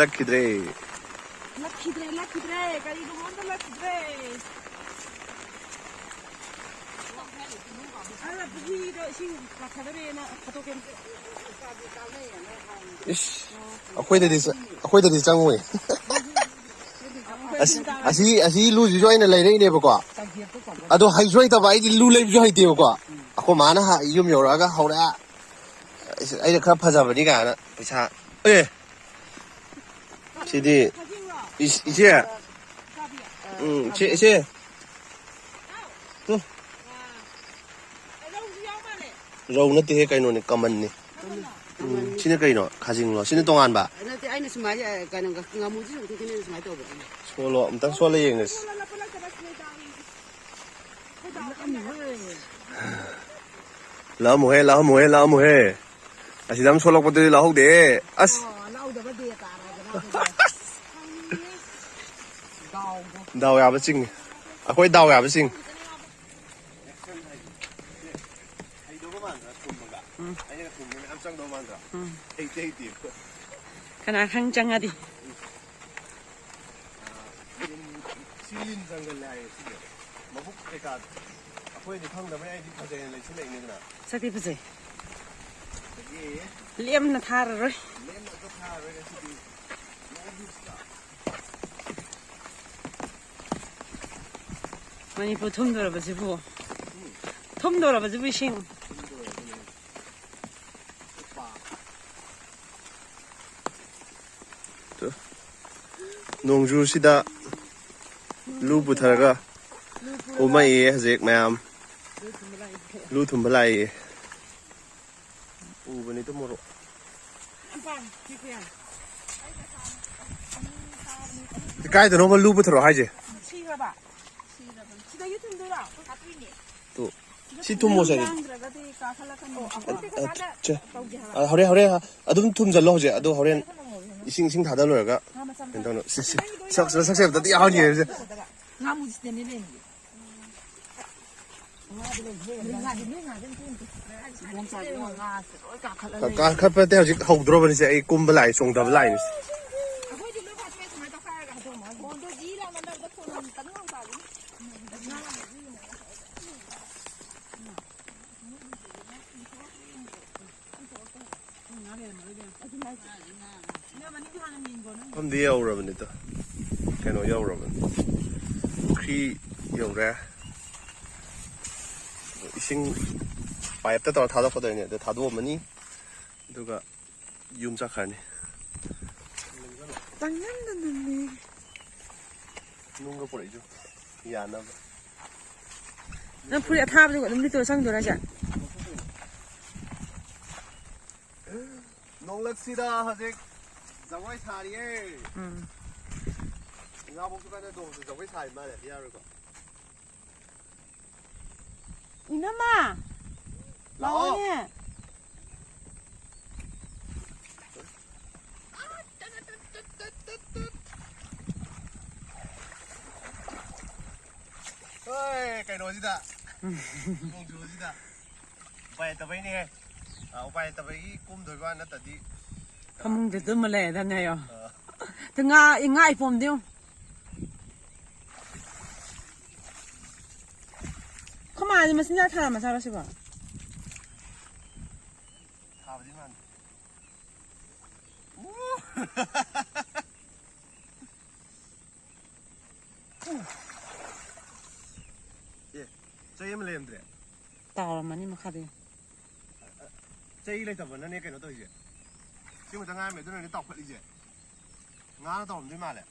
lakidre. Lakidre. Kali gumonda lakidre. Ala buhi do sing lakadre na katoken. Ish. Akwai da changwe. Asi lu ju join lai nei ne ba kwa. Ado hai join ta bai di lu lai jo hai te kwa. Ako mana ha yum yo ra ga hau da. Ai da kha phaja ba ni ga na paisa. Eh. Sidi. Ise. Ise. Tu. Rau na te kai no ne kaman ni. Sini kai no khajing lo. Sini tongan ba. Ai na smai kai no ngamu ji tu kini smai to ba. Solo amtang solo yeng nes. La mu he. Asi dam solo ko de la hok de. As. Dao ya ba sing. Akoi dao ya ba sing. Kana khang chang adi. Silin jungle lai si. Mabuk ke ka. Akoi ni khang da mai ai di phajai lai si lai ni na. Sakti phajai. Liam na thar roi. Lem na ka thar roi si di. Mani pu thum dora ba jibu. Thum dora ba jibu sing. Nongju sida lu putharaga umai hazek mayam lu thumbalai ubani to moro kai to no lu putharo haje to si thum mo sai hore adum thum jallo hoje adu horen ising thada loraga entono sak da ya ni ngamu jitene ne ka khat pa te hojik hawdro bani se ai kum balai song da balai ni Di yau rồi mình cái nó yau rồi mình khi yau ra sinh bài tập tháo ra khỏi đây này để tháo đồ mình đi rồi dùng chắc hẳn tăng nhanh lên nung cái bột chứ nhà nó nó phụ tháp rồi nó đi tôi sang rồi ra chả nông lực xí da hả chứ Zawai sari eh. Nga bok tu kan do zawai sari ma le ya ro ko. Ina ma. Lao ne. Oi, kai no ji da. Nong ju ji da. Pai ta bai ni he. Pai ta bai kum doi ba na ta di. Kamung de tum le da ne yo. Te nga ipom dio. Kama ni masin ya thara ma sara siba. Ha ba di man. Ye, chay em lem dre. Taw ma ni ma kha de. Chay lai ta ban na ne kai no to ji. Chứ mà ta ngay mẹ tôi này nó tọc vậy đi chứ ngã nó tọc đến mà lại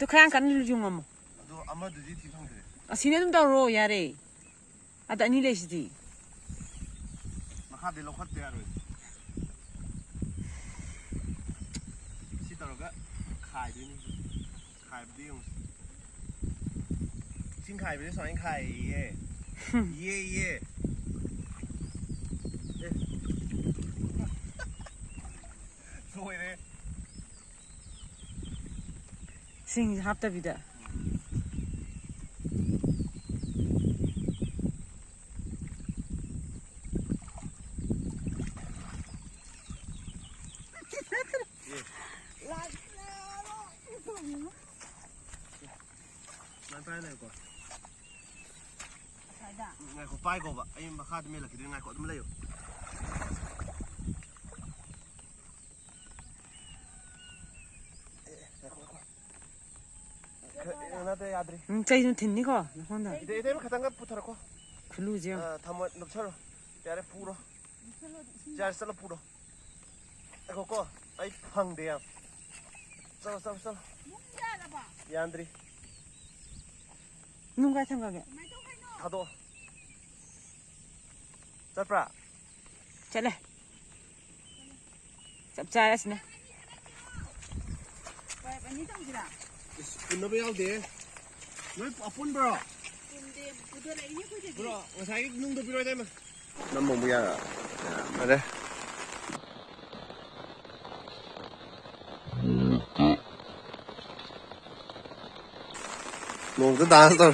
또 그냥 가는 중 뭐. 또 아마도 지 뒤상 그래 시내 좀 더러 야래. 아다 아니 레시디. 막하들 로 컸대 야로 시더러가 khai 되니 khai đi không xin khai với xoay khai ye rồi đấy 생 합답이다. Nan pai lai ko. ใช่ได้ Ngai ko pai ko ba. Ai ma kha de me la ki ngai ko dum lai yo. Na te yadri. 짜이 좀 됐니 거? 혼다. Ide ma khatanga puthara ko. 글루지요. Thamo nopsaro. Yare puro. Jar sala puro. Eko ko. Ai phang de ya. Sala. Yandri. 누가 생각해? Thado. Chapra. 잘래. 짭짤하시네. ไปวันนี้ต้องสิล่ะ Punno ba yaw de. Noi apun bro. คุณเดมคุณอะไรนี่คุณจะ Bro, wasai nung do piroi dai ma. Nam mong ya. Ada. Mong ta dan to.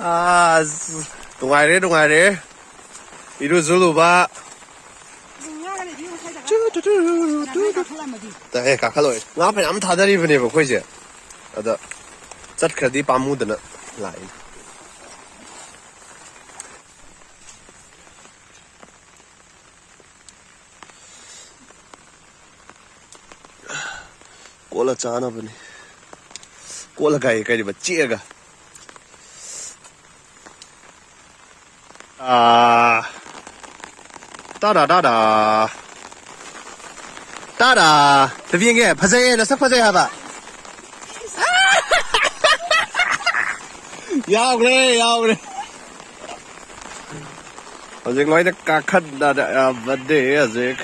Ah, dungai re. Iru zulu ba. ดูง่ายเลยที่เขาใช้จาก Tu tu tu นั้น tu. เขาทำมาดี Da he ka khalo. Nga pe am tha dari bne ba khoi je. Ada. Chat khar di pa mu da na lai. Kola chana bane. Kola kai kai ba che ga. Da. Te bien ge, phasai na sak phasai ha ba. Yao le. Hojik loi da ka khat da ba de azek.